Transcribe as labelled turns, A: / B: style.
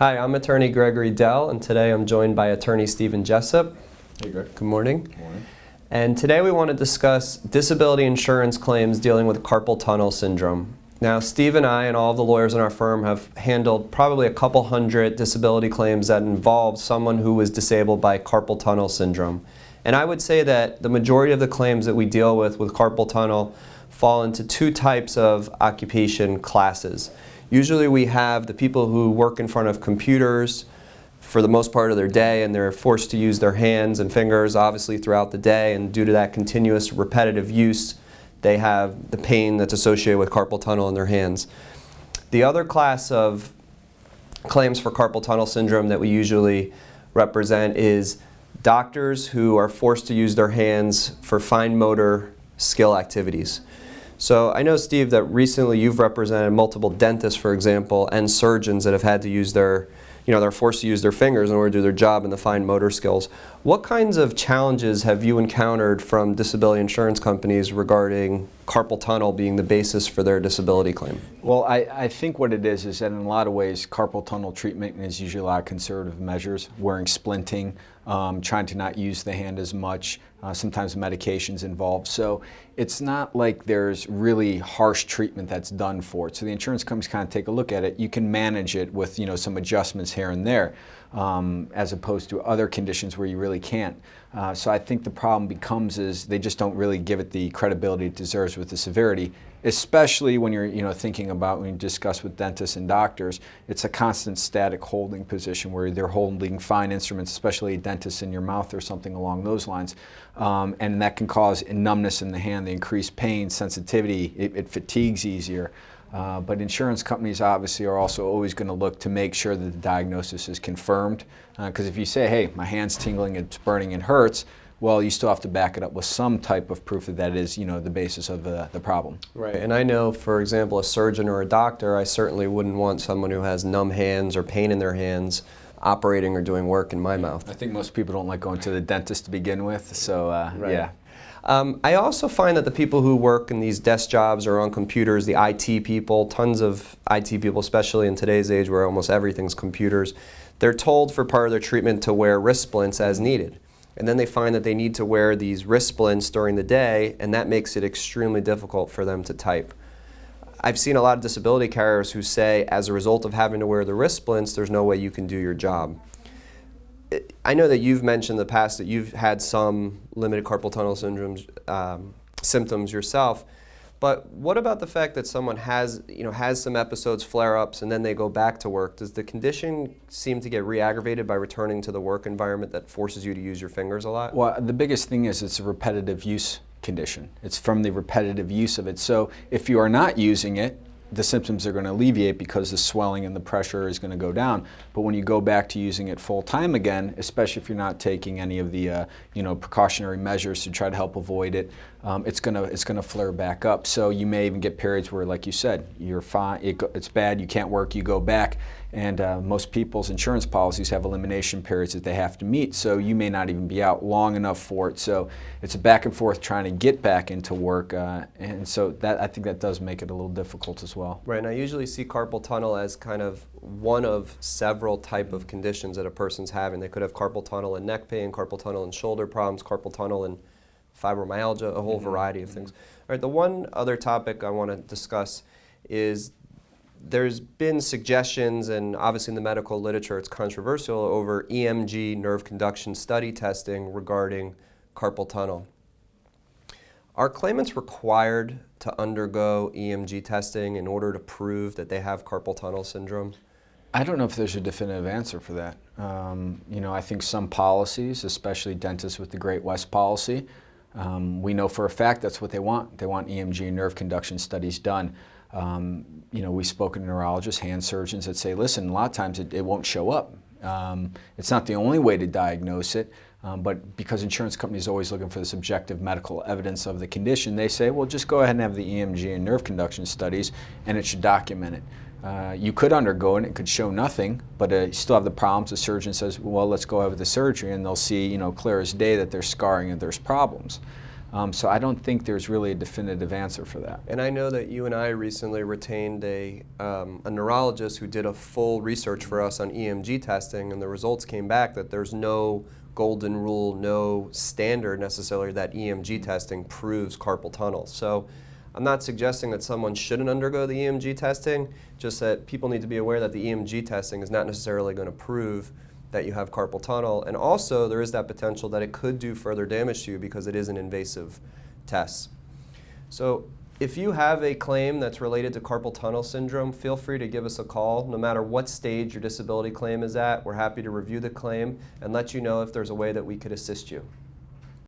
A: Hi, I'm attorney Gregory Dell, and today I'm joined by attorney Stephen Jessup.
B: Hey, Greg.
A: Good morning.
B: Good morning.
A: And today we want to discuss disability insurance claims dealing with carpal tunnel syndrome. Now, Steve and I and all of the lawyers in our firm have handled probably a couple hundred disability claims that involve someone who was disabled by carpal tunnel syndrome. And I would say that the majority of the claims that we deal with carpal tunnel fall into two types of occupation classes. Usually we have the people who work in front of computers for the most part of their day, and they're forced to use their hands and fingers obviously throughout the day, and due to that continuous repetitive use, they have the pain that's associated with carpal tunnel in their hands. The other class of claims for carpal tunnel syndrome that we usually represent is doctors who are forced to use their hands for fine motor skill activities. So I know, Steve, that recently you've represented multiple dentists, for example, and surgeons that have had to use they're forced to use their fingers in order to do their job in the fine motor skills. What kinds of challenges have you encountered from disability insurance companies regarding carpal tunnel being the basis for their disability claim?
B: Well, I think what it is that in a lot of ways carpal tunnel treatment is usually a lot of conservative measures, wearing splinting, trying to not use the hand as much, sometimes medications involved. So it's not like there's really harsh treatment that's done for it. So the insurance companies kind of take a look at it. You can manage it with some adjustments here and there, as opposed to other conditions where you really can't. So I think the problem becomes is they just don't really give it the credibility it deserves with the severity, especially when you're thinking about when you discuss with dentists and doctors. It's a constant static holding position where they're holding fine instruments, especially a dentist in your mouth or something along those lines, and that can cause numbness in the hand, the increased pain, sensitivity. It fatigues easier. But insurance companies obviously are also always going to look to make sure that the diagnosis is confirmed. Because if you say, hey, my hand's tingling, it's burning, it hurts, well, you still have to back it up with some type of proof that that is, the basis of the problem.
A: Right, and I know, for example, a surgeon or a doctor, I certainly wouldn't want someone who has numb hands or pain in their hands operating or doing work in my mouth.
B: I think most people don't like going to the dentist to begin with, so
A: right.
B: Yeah.
A: I also find that the people who work in these desk jobs or on computers, the IT people, tons of IT people, especially in today's age where almost everything's computers, they're told for part of their treatment to wear wrist splints as needed. And then they find that they need to wear these wrist splints during the day, and that makes it extremely difficult for them to type. I've seen a lot of disability carriers who say, as a result of having to wear the wrist splints, there's no way you can do your job. I know that you've mentioned in the past that you've had some limited carpal tunnel symptoms yourself, but what about the fact that someone has some episodes, flare-ups, and then they go back to work? Does the condition seem to get re-aggravated by returning to the work environment that forces you to use your fingers a lot?
B: Well, the biggest thing is it's a repetitive use condition. It's from the repetitive use of it. So if you are not using it, the symptoms are going to alleviate because the swelling and the pressure is going to go down. But when you go back to using it full time again, especially if you're not taking any of the precautionary measures to try to help avoid it, it's going to flare back up. So you may even get periods where, like you said, you're fine, it's bad, you can't work, you go back, and most people's insurance policies have elimination periods that they have to meet. So you may not even be out long enough for it. So it's a back and forth trying to get back into work, and so I think that does make it a little difficult as well.
A: Right, and I usually see carpal tunnel as kind of one of several type of conditions that a person's having. They could have carpal tunnel and neck pain, carpal tunnel and shoulder problems, carpal tunnel and fibromyalgia, a whole variety of things. All right, the one other topic I want to discuss is there's been suggestions, and obviously in the medical literature it's controversial, over EMG nerve conduction study testing regarding carpal tunnel. Are claimants required to undergo EMG testing in order to prove that they have carpal tunnel syndrome?
B: I don't know if there's a definitive answer for that. I think some policies, especially dentists with the Great West policy, we know for a fact that's what they want. They want EMG and nerve conduction studies done. We've spoken to neurologists, hand surgeons that say, listen, a lot of times it won't show up. It's not the only way to diagnose it, but because insurance companies are always looking for the subjective medical evidence of the condition, they say, well, just go ahead and have the EMG and nerve conduction studies, and it should document it. You could undergo it, it could show nothing, but you still have the problems. The surgeon says, well, let's go ahead with the surgery, and they'll see, clear as day that there's scarring and there's problems. So I don't think there's really a definitive answer for that.
A: And I know that you and I recently retained a neurologist who did a full research for us on EMG testing, and the results came back that there's no golden rule, no standard necessarily that EMG testing proves carpal tunnel. So I'm not suggesting that someone shouldn't undergo the EMG testing, just that people need to be aware that the EMG testing is not necessarily going to prove that you have carpal tunnel. And also there is that potential that it could do further damage to you because it is an invasive test. So if you have a claim that's related to carpal tunnel syndrome, feel free to give us a call. No matter what stage your disability claim is at, we're happy to review the claim and let you know if there's a way that we could assist you.